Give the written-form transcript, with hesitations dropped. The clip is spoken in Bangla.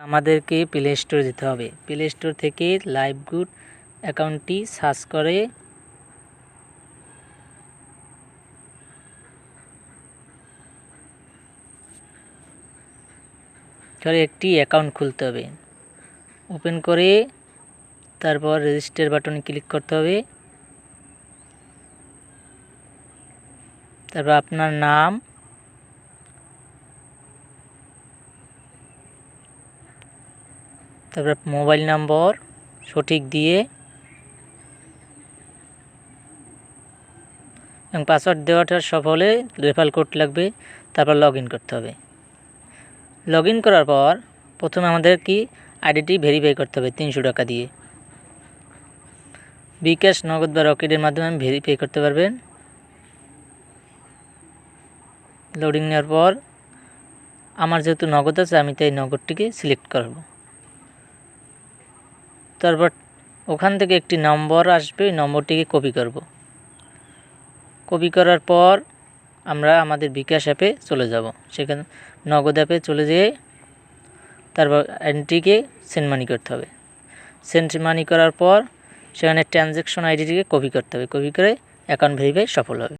আমাদেরকে প্লে স্টোরে যেতে হবে। প্লে স্টোর থেকে লাইভগুড অ্যাকাউন্টটি সার্চ করে একটি অ্যাকাউন্ট খুলতে হবে। ওপেন করে তারপর রেজিস্টার বাটনে ক্লিক করতে হবে। তারপর আপনার নাম, তারপর মোবাইল নম্বর সঠিক দিয়ে এবং পাসওয়ার্ড দেওয়াটা সফল হলে রেফারেল কোড লাগবে। তারপর লগ ইন করতে হবে। লগ ইন করার পর প্রথমে আমাদের আইডিটি ভেরিফাই করতে হবে 300 টাকা দিয়ে। বিকাশ, নগদ বা রকেটের মাধ্যমে ভেরিফাই করতে পারবেন। লোডিং নেওয়ার পর আমার যেহেতু নগদ আছে আমি তাই নগদটিকে সিলেক্ট করব। তারপর ওখান থেকে একটি নম্বর আসবে, ওই নম্বরটিকে কপি করব। কপি করার পর আমরা আমাদের বিকাশ অ্যাপে চলে যাব। সেখানে নগদ অ্যাপে চলে যেয়ে তারপর এন্ট্রিকে সেন্ড মানি করতে হবে। সেন্ড মানি করার পর সেখানে ট্রানজ্যাকশন আইডিটিকে কপি করতে হবে। কপি করে অ্যাকাউন্ট ভেরিফাই সফল হবে।